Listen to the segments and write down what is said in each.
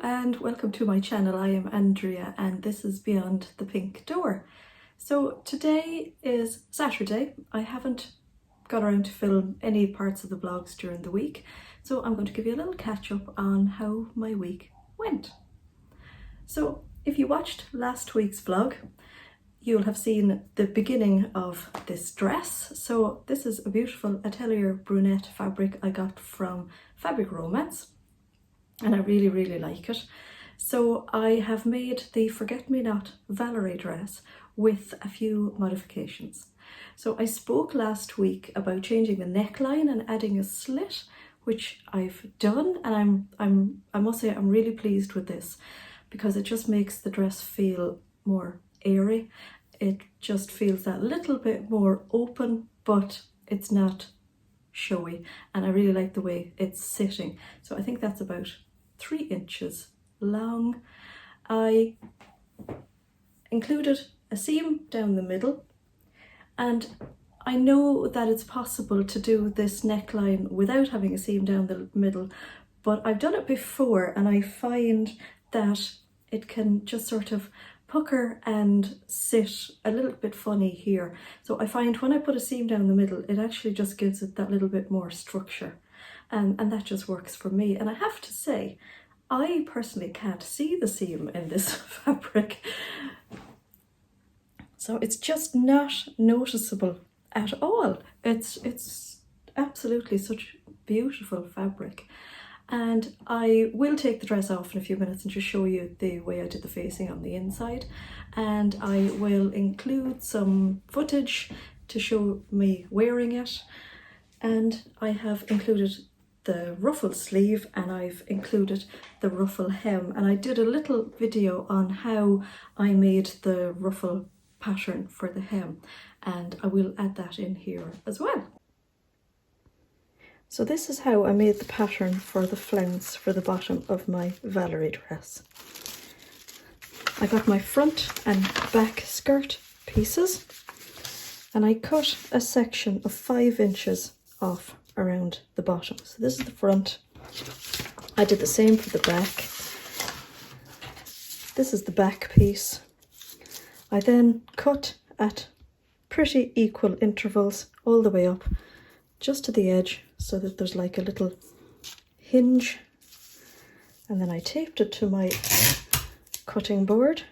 and welcome to my channel. I am Andrea and this is Beyond the Pink Door. So today is Saturday. I haven't got around to film any parts of the vlogs during the week, so I'm going to give you a little catch up on how my week went. So if you watched last week's vlog, you'll have seen the beginning of this dress. So this is a beautiful Atelier Brunette fabric I got from Fabric Romance, and I really like it. So I have made the Forget Me Not Valerie dress with a few modifications. So I spoke last week about changing the neckline and adding a slit, which I've done, and I must say I'm really pleased with this because it just makes the dress feel more airy. It just feels that little bit more open, but it's not showy, and I really like the way it's sitting. So I think that's about 3 inches long. I included a seam down the middle, and I know that it's possible to do this neckline without having a seam down the middle, but I've done it before and I find that it can just sort of pucker and sit a little bit funny here. So I find when I put a seam down the middle, it actually just gives it that little bit more structure, and that just works for me. And I have to say, I personally can't see the seam in this fabric, so it's just not noticeable at all. It's absolutely such beautiful fabric. And I will take the dress off in a few minutes and just show you the way I did the facing on the inside, and I will include some footage to show me wearing it. And I have included the ruffle sleeve and I've included the ruffle hem, and I did a little video on how I made the ruffle pattern for the hem, and I will add that in here as well. So this is how I made the pattern for the flounce for the bottom of my Valerie dress. I got my front and back skirt pieces and I cut a section of 5 inches off around the bottom. So this is the front. I did the same for the back. This is the back piece. I then cut at pretty equal intervals all the way up just to the edge, so that there's like a little hinge, and then I taped it to my cutting board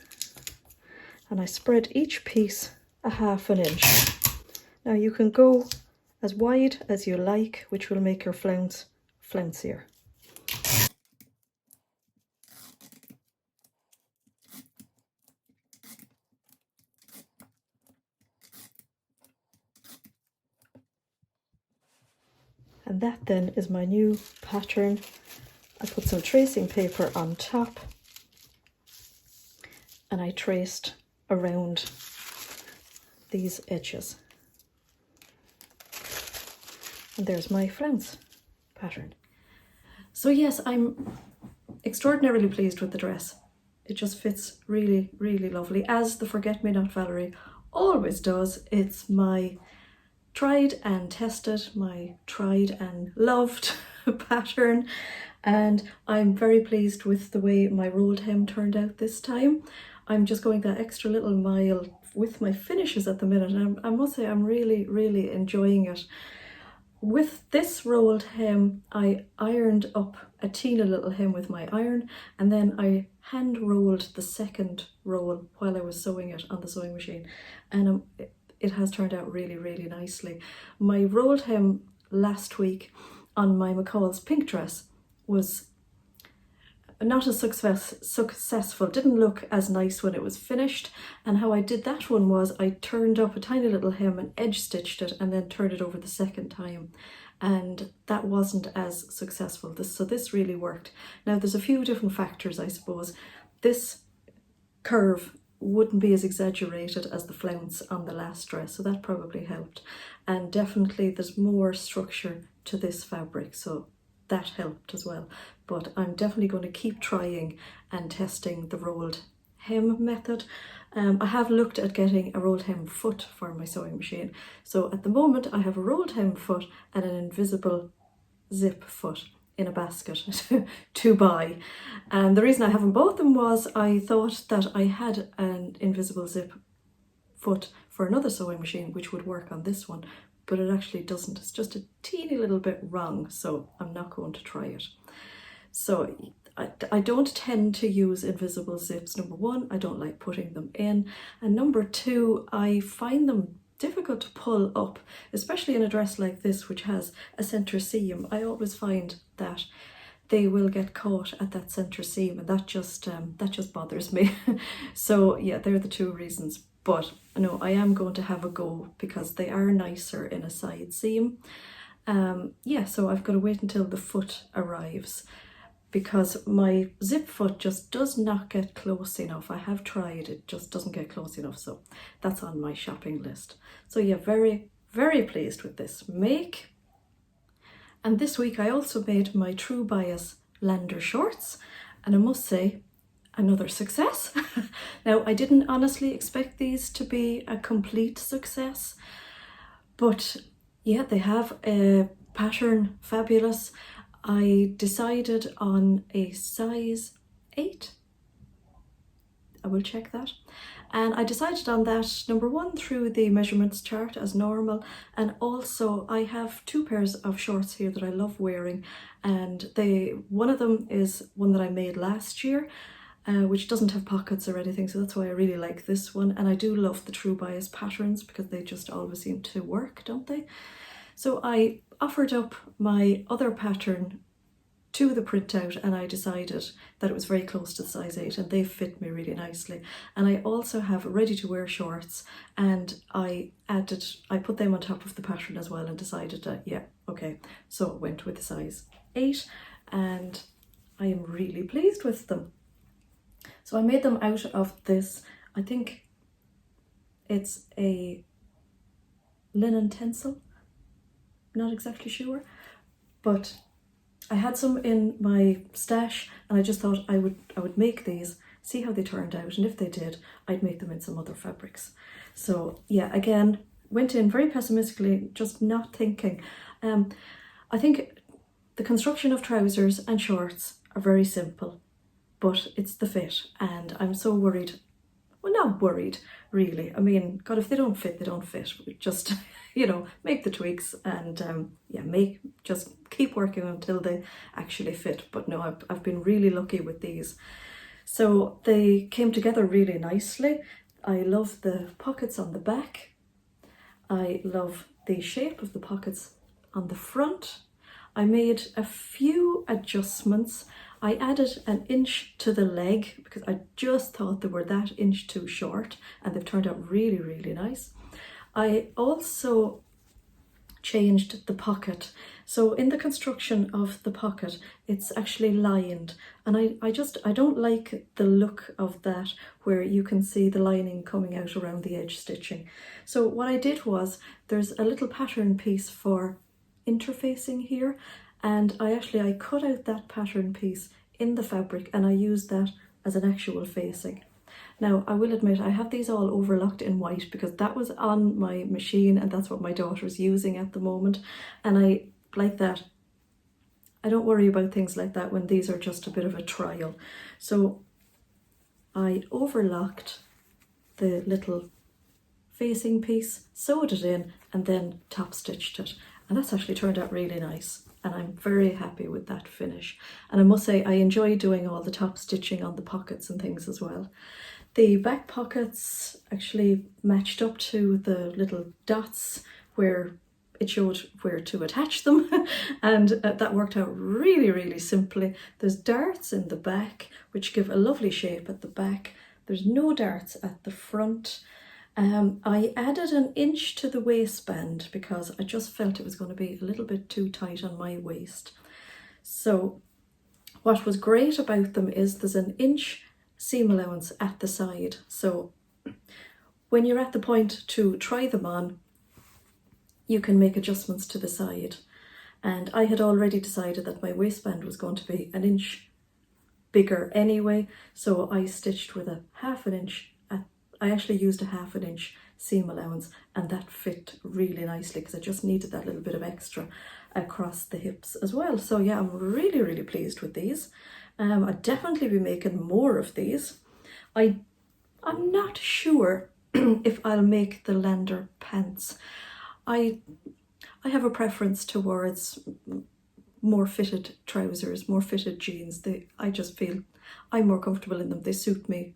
and I spread each piece a 1/2 inch. Now you can go as wide as you like, which will make your flounce flouncier. And that then is my new pattern. I put some tracing paper on top and I traced around these edges. And there's my flounce pattern. So yes, I'm extraordinarily pleased with the dress. It just fits really lovely, as the Forget Me Not Valerie always does. It's my tried and tested, my tried and loved pattern, and I'm very pleased with the way my rolled hem turned out this time. I'm just going that extra little mile with my finishes at the minute, and I must say I'm really enjoying it. With this rolled hem, I ironed up a teeny little hem with my iron, and then I hand rolled the second roll while I was sewing it on the sewing machine, and it has turned out really nicely. My rolled hem last week on my McCalls pink dress was not as successful, didn't look as nice when it was finished, and how I did that one was I turned up a tiny little hem and edge stitched it and then turned it over the second time, and that wasn't as successful. So this really worked. Now there's a few different factors, I suppose. This curve wouldn't be as exaggerated as the flounce on the last dress, so that probably helped, and definitely there's more structure to this fabric, so that helped as well. But I'm definitely going to keep trying and testing the rolled hem method. I have looked at getting a rolled hem foot for my sewing machine, so at the moment I have a rolled hem foot and an invisible zip foot. in a basket to buy. And the reason I haven't bought them was I thought that I had an invisible zip foot for another sewing machine which would work on this one, but it actually doesn't. It's just a teeny little bit wrong, so I'm not going to try it. So I don't tend to use invisible zips. Number one, I don't like putting them in, and number two, I find them difficult to pull up, especially in a dress like this which has a centre seam. I always find that they will get caught at that centre seam, and that just bothers me. So yeah, they're the two reasons. But no, I am going to have a go because they are nicer in a side seam. Yeah, so I've got to wait until the foot arrives, because my zip foot just does not get close enough. I have tried, it just doesn't get close enough, so that's on my shopping list. So yeah, very, very pleased with this make. And this week I also made my True Bias Lander shorts, and I must say, another success. Now, I didn't honestly expect these to be a complete success, but yeah, they have a pattern fabulous. I decided on a size 8. I will check that. And I decided on that, number one, through the measurements chart as normal, and also I have 2 pairs of shorts here that I love wearing, and one of them is one that I made last year, which doesn't have pockets or anything, so that's why I really like this one. And I do love the True Bias patterns because they just always seem to work, don't they? So I offered up my other pattern to the printout, and I decided that it was very close to the size 8, and they fit me really nicely. And I also have ready to wear shorts, and I put them on top of the pattern as well, and decided that, yeah, okay, so it went with the size 8, and I am really pleased with them. So I made them out of this, I think it's a linen tencel, not exactly sure, but I had some in my stash, and I just thought I would make these, see how they turned out, and if they did, I'd make them in some other fabrics. So yeah, again, went in very pessimistically, just not thinking. I think the construction of trousers and shorts are very simple, but it's the fit, and I'm so worried. Well, not worried, really. I mean, God, if they don't fit, they don't fit. Just, you know, make the tweaks, and yeah, just keep working until they actually fit. But no, I've been really lucky with these. So they came together really nicely. I love the pockets on the back. I love the shape of the pockets on the front. I made a few adjustments. I added an inch to the leg because I just thought they were that inch too short, and they've turned out really, really nice. I also changed the pocket. So in the construction of the pocket, it's actually lined, and I don't like the look of that where you can see the lining coming out around the edge stitching. So what I did was, there's a little pattern piece for interfacing here, and I cut out that pattern piece in the fabric, and I used that as an actual facing. Now, I will admit, I have these all overlocked in white because that was on my machine, and that's what my daughter's using at the moment, and I like that. I don't worry about things like that when these are just a bit of a trial. So I overlocked the little facing piece, sewed it in, and then top stitched it, and that's actually turned out really nice, and I'm very happy with that finish. And I must say, I enjoy doing all the top stitching on the pockets and things as well. The back pockets actually matched up to the little dots where it showed where to attach them, and that worked out really, really simply. There's darts in the back which give a lovely shape at the back. There's no darts at the front. I added an inch to the waistband because I just felt it was going to be a little bit too tight on my waist. So what was great about them is there's an inch seam allowance at the side. So when you're at the point to try them on, you can make adjustments to the side. And I had already decided that my waistband was going to be an inch bigger anyway, so I stitched with a half an inch I actually used a 1/2 inch seam allowance, and that fit really nicely because I just needed that little bit of extra across the hips as well. So yeah, I'm really, really pleased with these. I'll definitely be making more of these. I'm not sure if I'll make the Lander pants. I have a preference towards more fitted trousers, more fitted jeans. I just feel I'm more comfortable in them. They suit me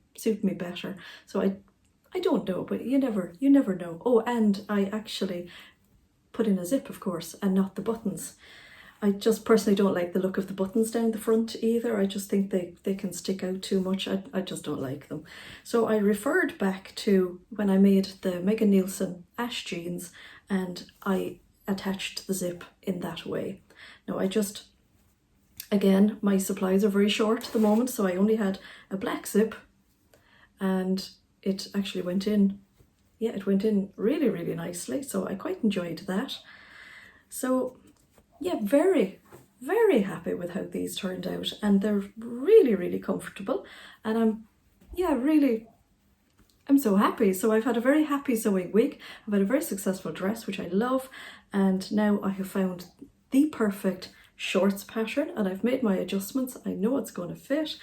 better. So I don't know, but you never know. Oh, and I actually put in a zip, of course, and not the buttons. I just personally don't like the look of the buttons down the front either. I just think they can stick out too much. I just don't like them. So I referred back to when I made the Megan Nielsen Ash jeans, and I attached the zip in that way. Now again, my supplies are very short at the moment, so I only had a black zip, and it actually went in. Yeah, it went in really, really nicely, so I quite enjoyed that. So yeah, very, very happy with how these turned out, and they're really, really comfortable, and I'm so happy. So I've had a very happy sewing week. I've had a very successful dress, which I love, and now I have found the perfect shorts pattern, and I've made my adjustments. I know it's going to fit.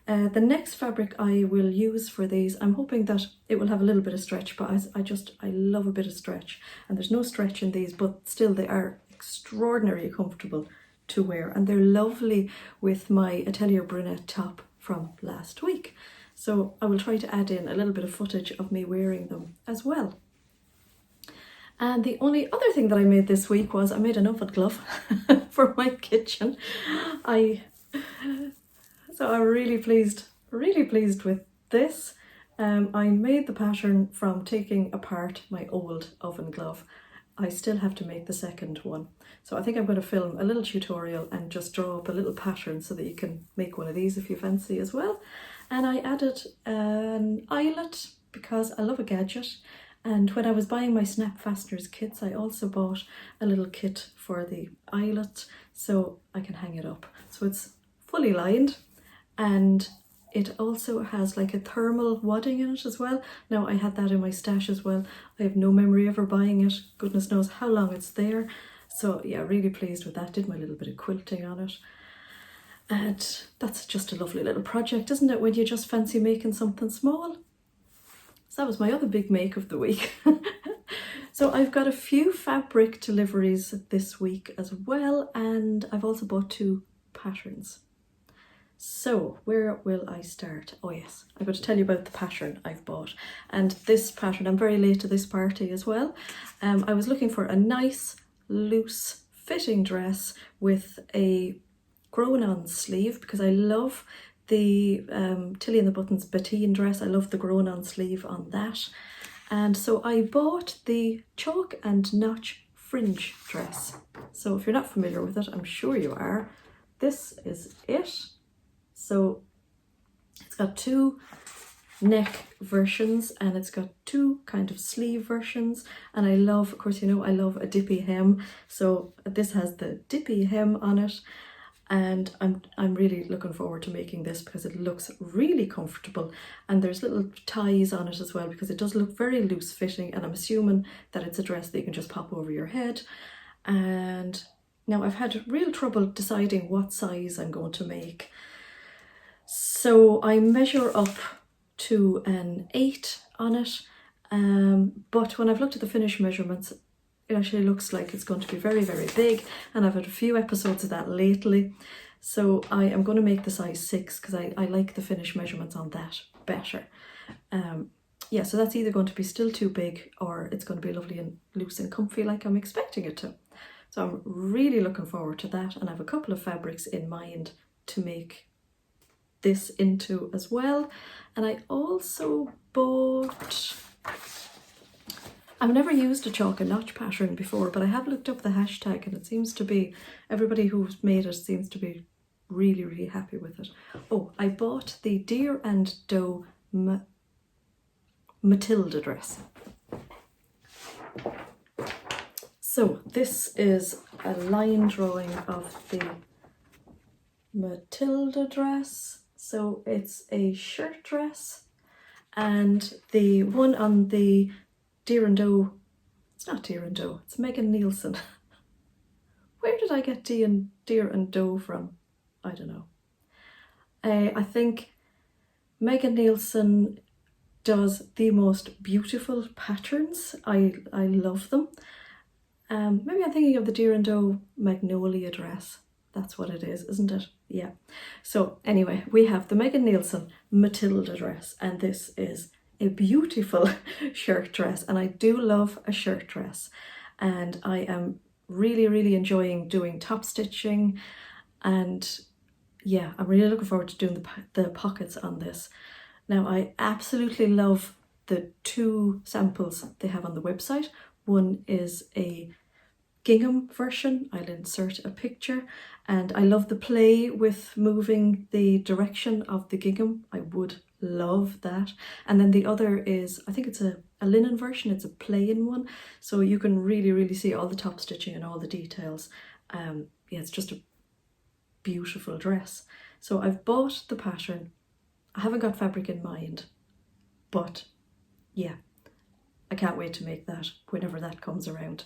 The next fabric I will use for these, I'm hoping that it will have a little bit of stretch, but I love a bit of stretch, and there's no stretch in these, but still they are extraordinarily comfortable to wear, and they're lovely with my Atelier Brunette top from last week. So I will try to add in a little bit of footage of me wearing them as well. And the only other thing that I made this week was I made an oven glove for my kitchen. So I'm really pleased with this. I made the pattern from taking apart my old oven glove. I still have to make the second one. So I think I'm going to film a little tutorial and just draw up a little pattern so that you can make one of these if you fancy as well. And I added an eyelet because I love a gadget. And when I was buying my snap fasteners kits, I also bought a little kit for the eyelet so I can hang it up. So it's fully lined, and it also has like a thermal wadding in it as well. Now I had that in my stash as well. I have no memory ever buying it. Goodness knows how long it's there. So yeah, really pleased with that. Did my little bit of quilting on it. And that's just a lovely little project, isn't it, when you just fancy making something small? So that was my other big make of the week. So I've got a few fabric deliveries this week as well, and I've also bought 2 patterns. So where will I start? Oh yes, I'm going to tell you about the pattern I've bought. And this pattern, I'm very late to this party as well. I was looking for a nice, loose fitting dress with a grown-on sleeve because I love the Tilly and the Buttons Bettine dress. I love the grown-on sleeve on that. And so I bought the chalk and notch fringe dress. So if you're not familiar with it, I'm sure you are. This is it. So it's got 2 neck versions and it's got 2 kind of sleeve versions, and I love, of course, you know, I love a dippy hem, so this has the dippy hem on it, and I'm really looking forward to making this because it looks really comfortable, and there's little ties on it as well because it does look very loose fitting, and I'm assuming that it's a dress that you can just pop over your head. And now I've had real trouble deciding what size I'm going to make. So I measure up to an 8 on it, but when I've looked at the finished measurements, it actually looks like it's going to be very, very big, and I've had a few episodes of that lately. So I am going to make the size 6 because I like the finished measurements on that better. Yeah, so that's either going to be still too big or it's going to be lovely and loose and comfy like I'm expecting it to. So I'm really looking forward to that, and I have a couple of fabrics in mind to make this into as well. And I also bought, I've never used a chalk and notch pattern before, but I have looked up the hashtag and it seems to be, everybody who's made it seems to be really, really happy with it. Oh, I bought the Deer and Doe Matilda dress. So this is a line drawing of the Matilda dress. So it's a shirt dress, and the one on the Deer and Doe, it's not Deer and Doe, it's Megan Nielsen. Where did I get Deer and Doe from? I don't know. I think Megan Nielsen does the most beautiful patterns. I love them. Maybe I'm thinking of the Deer and Doe Magnolia dress. That's what it is, isn't it? Yeah. So anyway, we have the Megan Nielsen Matilda dress, and this is a beautiful shirt dress, and I do love a shirt dress, and I am really enjoying doing top stitching, and yeah, I'm really looking forward to doing the pockets on this. Now, I absolutely love the two samples they have on the website. One is a gingham version. I'll insert a picture, and I love the play with moving the direction of the gingham. I would love that. And then the other is, I think it's a linen version. It's a plain one, so you can really see all the top stitching and all the details. Yeah, it's just a beautiful dress. So I've bought the pattern. I haven't got fabric in mind, but yeah, I can't wait to make that whenever that comes around.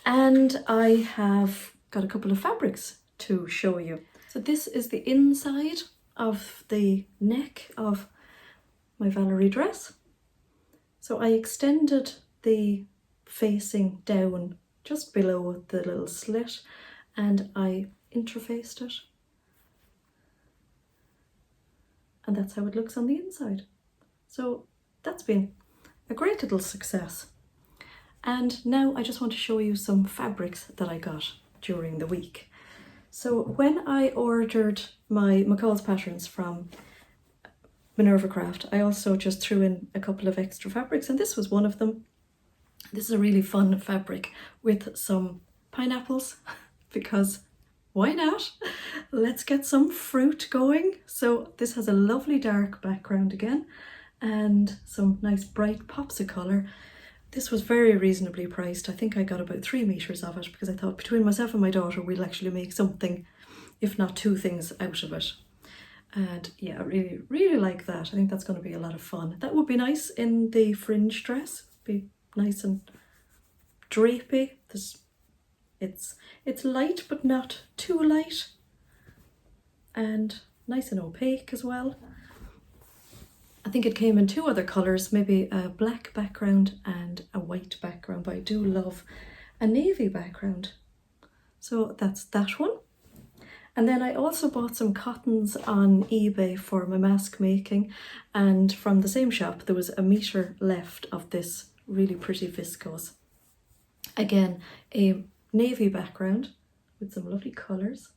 And I have got a couple of fabrics to show you. So this is the inside of the neck of my Valerie dress. So I extended the facing down just below the little slit, and I interfaced it. And that's how it looks on the inside. So that's been a great little success. And now I just want to show you some fabrics that I got during the week. So when I ordered my McCalls patterns from Minerva Craft, I also just threw in a couple of extra fabrics, and this was one of them. This is a really fun fabric with some pineapples, because why not? Let's get some fruit going. So this has a lovely dark background again, and some nice bright pops of colour. This was very reasonably priced. I think I got about 3 meters of it, because I thought between myself and my daughter we'll actually make something, if not 2 things out of it. And yeah, I really like that. I think that's going to be a lot of fun. That would be nice in the fringe dress. Be nice and drapey. It's light but not too light, and nice and opaque as well. I think it came in 2 other colours, maybe a black background and a white background, but I do love a navy background. So that's that one. And then I also bought some cottons on eBay for my mask making, and from the same shop there was 1 meter left of this really pretty viscose. Again, a navy background with some lovely colours.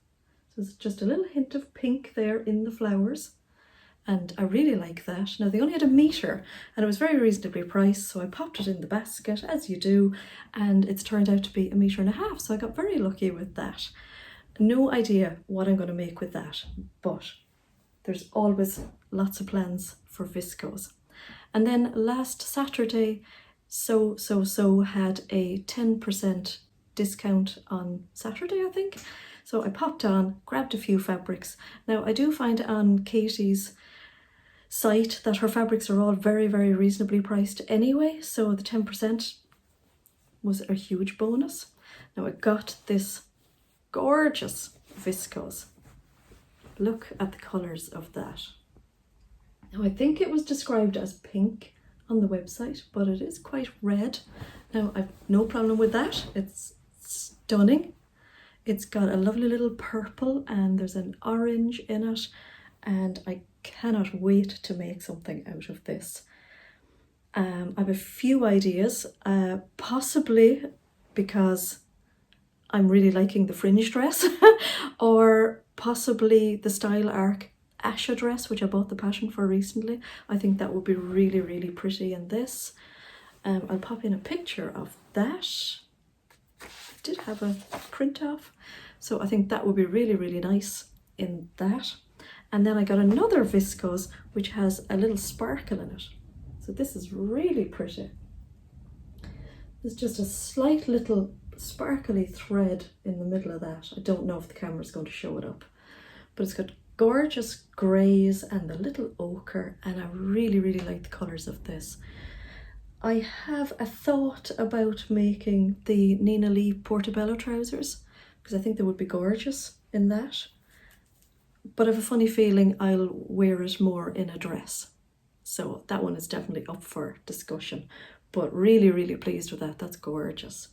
So it's just a little hint of pink there in the flowers, and I really like that. Now, they only had 1 meter and it was very reasonably priced, so I popped it in the basket as you do, and it's turned out to be 1.5 meters, so I got very lucky with that. No idea what I'm going to make with that, but there's always lots of plans for viscose. And then last Saturday, So had a 10% discount on Saturday, I think. So I popped on, grabbed a few fabrics. Now, I do find on Katie's site that her fabrics are all very reasonably priced anyway, so the 10% was a huge bonus. Now, I got this gorgeous viscose. Look at the colours of that. Now, I think it was described as pink on the website, but it is quite red. Now, I've no problem with that. It's stunning. It's got a lovely little purple, and there's an orange in it, and I cannot wait to make something out of this. I have a few ideas, possibly because I'm really liking the fringe dress, or possibly the Style Arc Asha dress, which I bought the pattern for recently. I think that would be really pretty in this. I'll pop in a picture of that. I did have a print off, so I think that would be really nice in that. And then I got another viscose which has a little sparkle in it, so this is really pretty. There's just a slight little sparkly thread in the middle of that. I don't know if the camera's going to show it up, but it's got gorgeous greys and the little ochre, and I really, really like the colours of this. I have a thought about making the Nina Lee Portobello trousers because I think they would be gorgeous in that. But I have a funny feeling I'll wear it more in a dress. So that one is definitely up for discussion. But really, really pleased with that. That's gorgeous.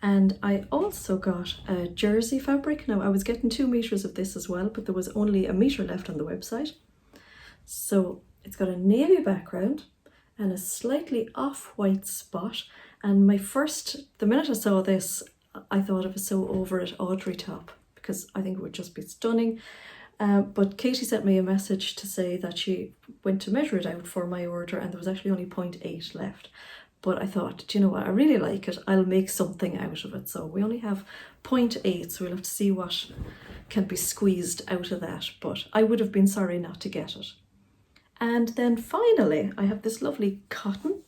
And I also got a jersey fabric. Now I was getting 2 meters of this as well, but there was only 1 meter left on the website. So it's got a navy background and a slightly off-white spot. And the minute I saw this, I thought of a Sew Over It Audrey top because I think it would just be stunning. But Katie sent me a message to say that she went to measure it out for my order and there was actually only 0.8 left. But I thought, do you know what, I really like it, I'll make something out of it. So we only have 0.8, so we'll have to see what can be squeezed out of that. But I would have been sorry not to get it. And then finally, I have this lovely cotton.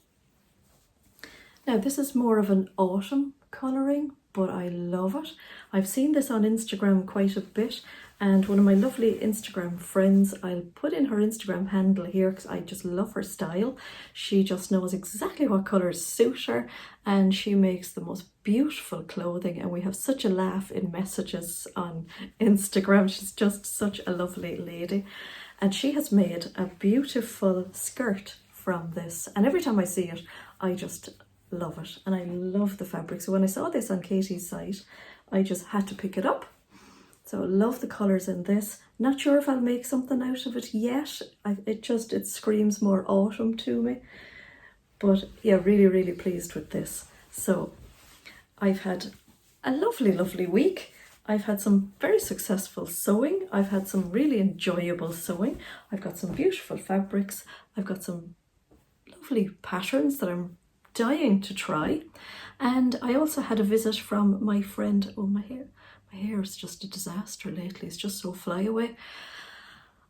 Now this is more of an autumn colouring, but I love it. I've seen this on Instagram quite a bit, and one of my lovely Instagram friends, I'll put in her Instagram handle here because I just love her style. She just knows exactly what colours suit her, and she makes the most beautiful clothing, and we have such a laugh in messages on Instagram. She's just such a lovely lady, and she has made a beautiful skirt from this, and every time I see it I just love it, and I love the fabric. So when I saw this on Katie's site, I just had to pick it up. So I love the colours in this. Not sure if I'll make something out of it yet. It screams more autumn to me. But yeah, really, really pleased with this. So I've had a lovely, lovely week. I've had some very successful sewing. I've had some really enjoyable sewing. I've got some beautiful fabrics. I've got some lovely patterns that I'm dying to try. And I also had a visit from my friend. Oh, my hair is just a disaster lately. It's just so flyaway.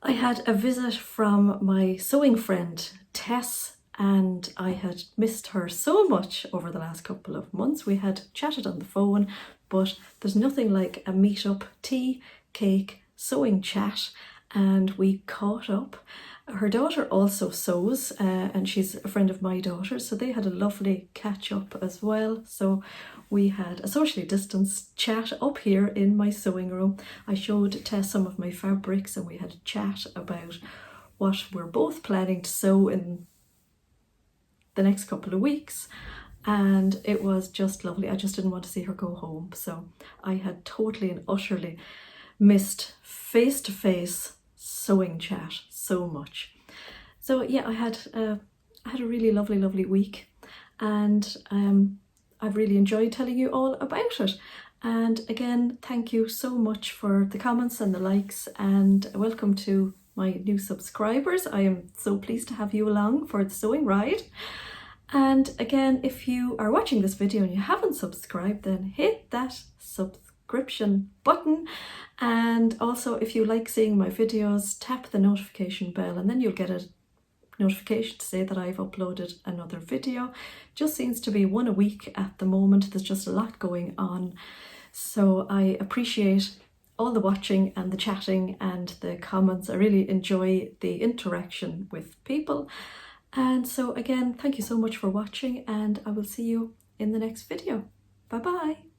I had a visit from my sewing friend Tess, and I had missed her so much over the last couple of months. We had chatted on the phone, but there's nothing like a meet-up, tea, cake, sewing chat, and we caught up. Her daughter also sews, and she's a friend of my daughter, so they had a lovely catch-up as well. So we had a socially distanced chat up here in my sewing room. I showed Tess some of my fabrics, and we had a chat about what we're both planning to sew in the next couple of weeks, and it was just lovely. I just didn't want to see her go home, so I had totally and utterly missed face-to-face sewing chat so much. So yeah, I had a really lovely week, and I've really enjoyed telling you all about it. And again, thank you so much for the comments and the likes, and welcome to my new subscribers. I am so pleased to have you along for the sewing ride. And again, if you are watching this video and you haven't subscribed, then hit that subscription button. And also, if you like seeing my videos, tap the notification bell, and then you'll get a notification to say that I've uploaded another video. Just seems to be one a week at the moment. There's just a lot going on. So I appreciate all the watching and the chatting and the comments. I really enjoy the interaction with people. And so again, thank you so much for watching, and I will see you in the next video. Bye bye.